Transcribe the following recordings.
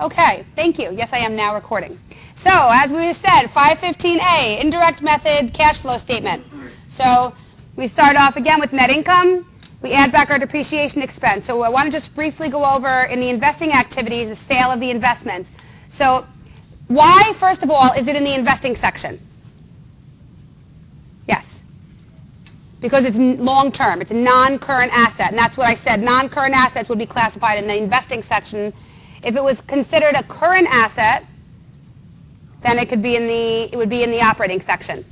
Okay, thank you. Yes, I am now recording. So, as we said, 515A, indirect method cash flow statement. So, we start off again with net income. We add back our depreciation expense. So, I want to just briefly go over in the investing activities, the sale of the investments. So, why, first of all, is it in the investing section? Yes. Because it's long-term. It's a non-current asset. And that's what I said. Non-current assets would be classified in the investing section. If it was considered a current asset, then it would be in the operating section.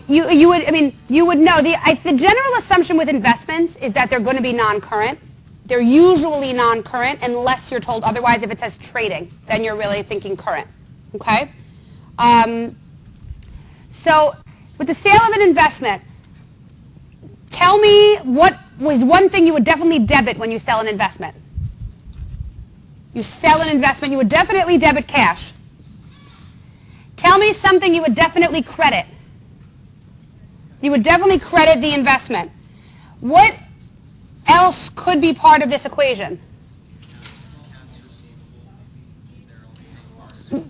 You would know. The general assumption with investments is that they're going to be non-current. They're usually non-current unless you're told otherwise. If it says trading, then you're really thinking current. Okay? So with the sale of an investment, tell me what was one thing you would definitely debit when you sell an investment. You sell an investment, you would definitely debit cash. Tell me something you would definitely credit. You would definitely credit the investment. What else could be part of this equation?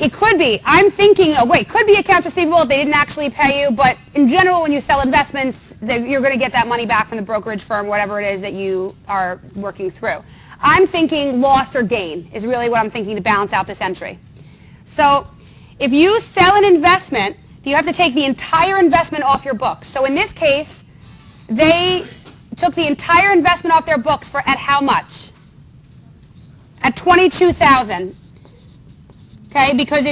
It could be. I'm thinking, could be accounts receivable if they didn't actually pay you, but in general, when you sell investments, you're going to get that money back from the brokerage firm, whatever it is that you are working through. I'm thinking loss or gain is really what I'm thinking to balance out this entry. So if you sell an investment, you have to take the entire investment off your books. So in this case, they took the entire investment off their books at how much? At $22,000. Okay, because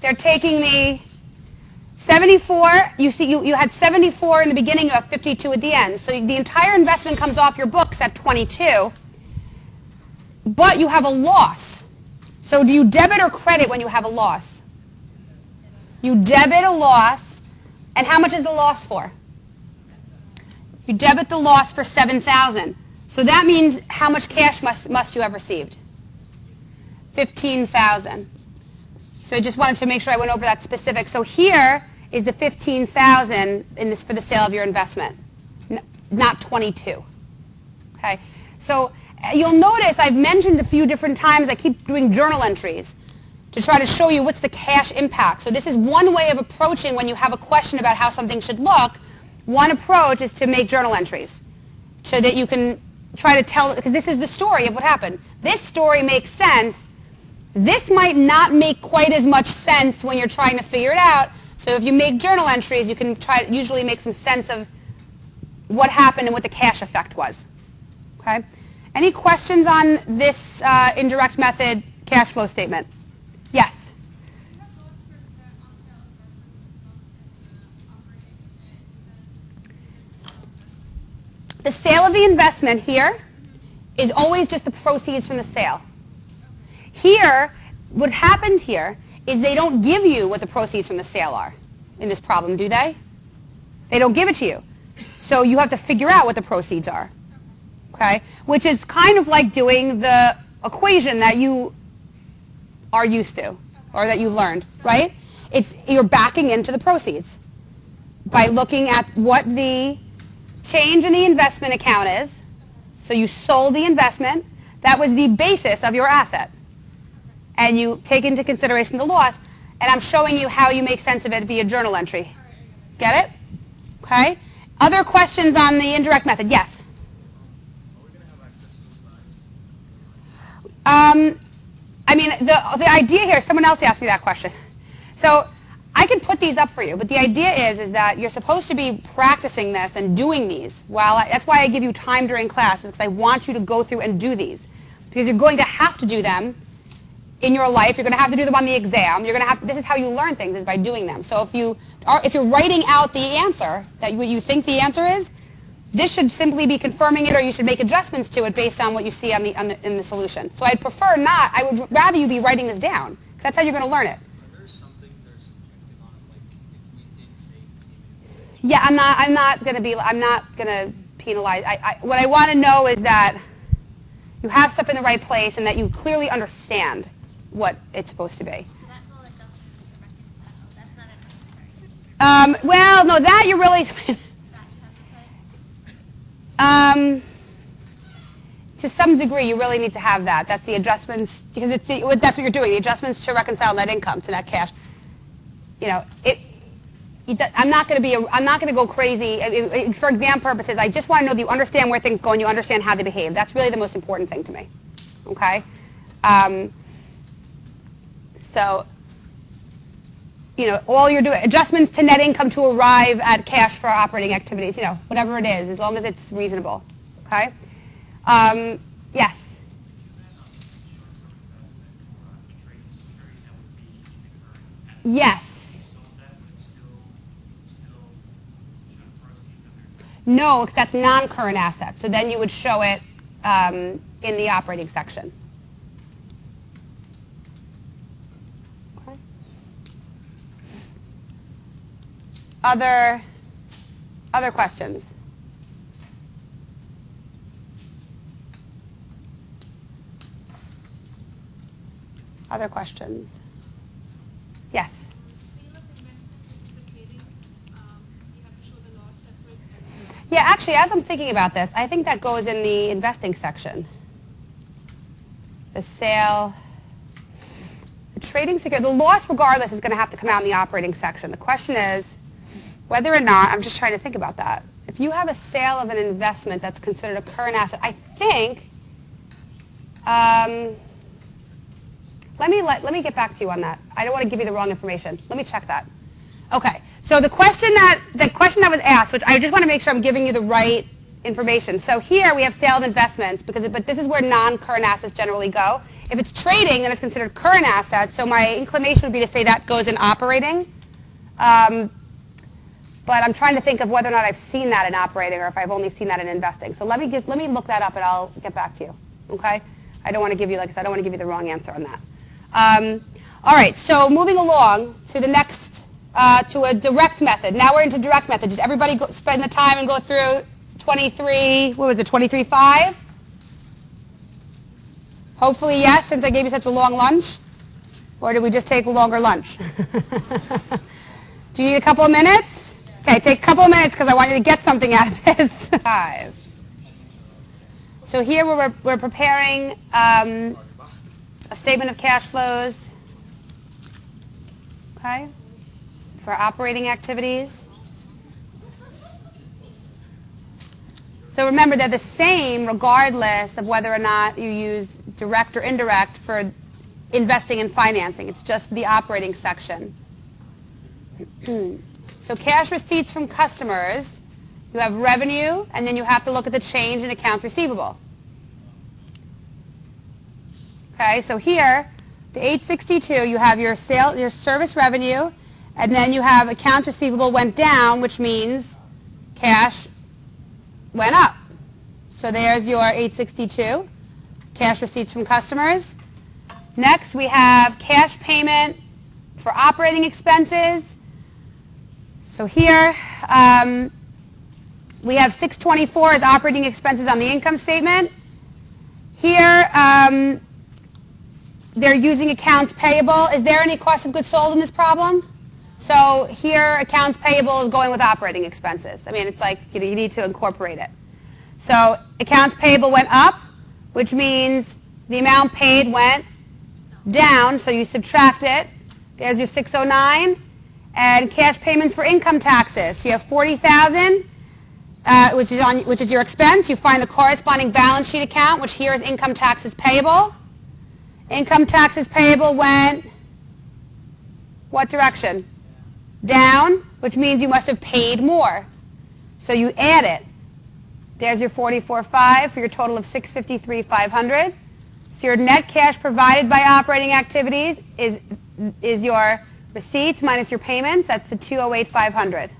they're taking the 74, you see you had 74 in the beginning, you have 52 at the end. So the entire investment comes off your books at 22, but you have a loss. So do you debit or credit when you have a loss? You debit a loss, and how much is the loss for? You debit the loss for $7,000. So that means how much cash must you have received? $15,000. So I just wanted to make sure I went over that specific. So here is the $15,000 for the sale of your investment, not 22. Okay. So you'll notice I've mentioned a few different times I keep doing journal entries to try to show you what's the cash impact. So this is one way of approaching when you have a question about how something should look. One approach is to make journal entries so that you can try to tell, because this is the story of what happened. This story makes sense. This might not make quite as much sense when you're trying to figure it out. So if you make journal entries, you can usually make some sense of what happened and what the cash effect was. Okay? Any questions on this indirect method cash flow statement? Yes? The sale of the investment here is always just the proceeds from the sale. Here, what happened here is they don't give you what the proceeds from the sale are in this problem, do they? They don't give it to you. So you have to figure out what the proceeds are, okay? Which is kind of like doing the equation that you are used to or that you learned, right? You're backing into the proceeds by looking at what the change in the investment account is. So you sold the investment. That was the basis of your asset. And you take into consideration the loss, and I'm showing you how you make sense of it via journal entry. Get it? Okay? Other questions on the indirect method? Yes? Are we going to have access to the slides? The idea here, someone else asked me that question. So I could put these up for you, but the idea is that you're supposed to be practicing this and doing these. That's why I give you time during class, because I want you to go through and do these. Because you're going to have to do them in your life. You're going to have to do them on the exam. This is how you learn things, is by doing them. So if you're writing out the answer, that what you think the answer is, this should simply be confirming it, or you should make adjustments to it based on what you see in the solution. So I'd prefer not. I would rather you be writing this down, because that's how you're going to learn it. Are there some things that are subjective on it, like if we didn't say? Yeah, I'm not going to penalize. What I want to know is that you have stuff in the right place and that you clearly understand what it's supposed to be. So that full adjustment to reconcile, that's not necessary. Well, no, that you really. to some degree, you really need to have that. That's the adjustments, because that's what you're doing, the adjustments to reconcile net income to net cash. You know, I'm not going to go crazy. For exam purposes, I just want to know that you understand where things go and you understand how they behave. That's really the most important thing to me. Okay? So, you know, all you're doing, adjustments to net income to arrive at cash for operating activities, you know, whatever it is, as long as it's reasonable. Okay? Yes? Yes. No, because that's non-current assets. So then you would show it in the operating section. Okay. Other questions? Other questions? Yes? Sale of investment, if it's a trading, you have to show the loss separate. Yeah, actually, as I'm thinking about this, I think that goes in the investing section. The sale, the trading security, the loss regardless is going to have to come out in the operating section. The question is whether or not, I'm just trying to think about that. If you have a sale of an investment that's considered a current asset, I think, let me get back to you on that. I don't want to give you the wrong information. Let me check that. Okay. So the question that was asked, which I just want to make sure I'm giving you the right information. So here we have sale of investments, but this is where non-current assets generally go. If it's trading, then it's considered current assets. So my inclination would be to say that goes in operating. But I'm trying to think of whether or not I've seen that in operating or if I've only seen that in investing. So let me look that up and I'll get back to you. Okay? I don't want to give you, like I said, I don't want to give you the wrong answer on that. All right. So moving along to the next. To a direct method. Now we're into direct method. Did everybody spend the time and go through 23.5? Hopefully yes, since I gave you such a long lunch. Or did we just take a longer lunch? Do you need a couple of minutes? Okay, take a couple of minutes because I want you to get something out of this. 5. So here we're preparing a statement of cash flows. Okay. For operating activities. So remember, they're the same regardless of whether or not you use direct or indirect for investing and financing. It's just the operating section. So cash receipts from customers, you have revenue, and then you have to look at the change in accounts receivable. Okay, so here, the 862, you have your service revenue, and then you have accounts receivable went down, which means cash went up. So there's your 862, cash receipts from customers. Next, we have cash payment for operating expenses. So here, we have 624 as operating expenses on the income statement. Here, they're using accounts payable. Is there any cost of goods sold in this problem? So here, accounts payable is going with operating expenses. I mean, it's like you need to incorporate it. So accounts payable went up, which means the amount paid went down, so you subtract it. There's your 609. And cash payments for income taxes. So you have 40,000, which is your expense. You find the corresponding balance sheet account, which here is income taxes payable. Income taxes payable went what direction? Down, which means you must have paid more. So you add it. There's your 44.5 for your total of 653,500. So your net cash provided by operating activities is your receipts minus your payments. That's the 208,500.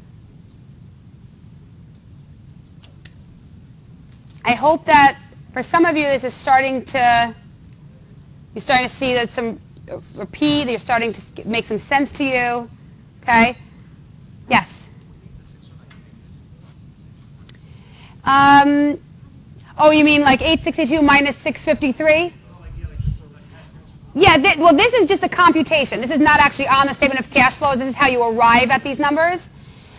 I hope that for some of you this is you're starting to see that some repeat, that you're starting to make some sense to you. Okay? Yes? Oh, you mean like 862 minus 653? Yeah, well, this is just a computation. This is not actually on the statement of cash flows. This is how you arrive at these numbers.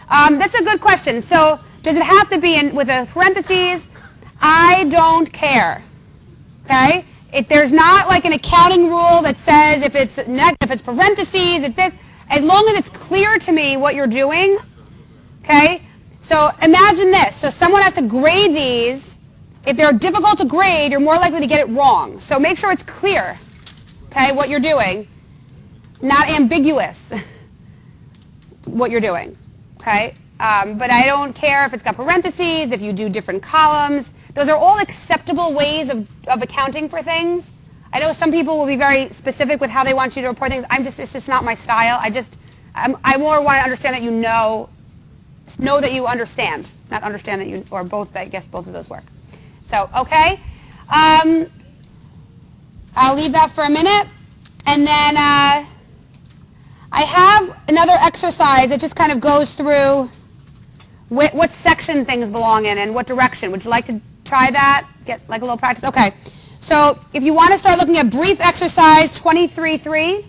That's a good question. So does it have to be with a parentheses? I don't care. Okay? If there's not like an accounting rule that says if it's parentheses, it's this, as long as it's clear to me what you're doing, okay? So imagine this. So someone has to grade these. If they're difficult to grade, you're more likely to get it wrong. So make sure it's clear, okay, what you're doing, not ambiguous what you're doing, okay? But I don't care if it's got parentheses, if you do different columns. Those are all acceptable ways of accounting for things. I know some people will be very specific with how they want you to report things. It's just not my style. I more want to understand that you know that you understand, not understand that you, or both, I guess both of those work. So, okay. I'll leave that for a minute. And then I have another exercise that just kind of goes through what section things belong in and what direction. Would you like to try that? Get like a little practice? Okay. So if you want to start looking at brief exercise 23.3,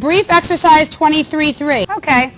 brief exercise 23.3. Okay.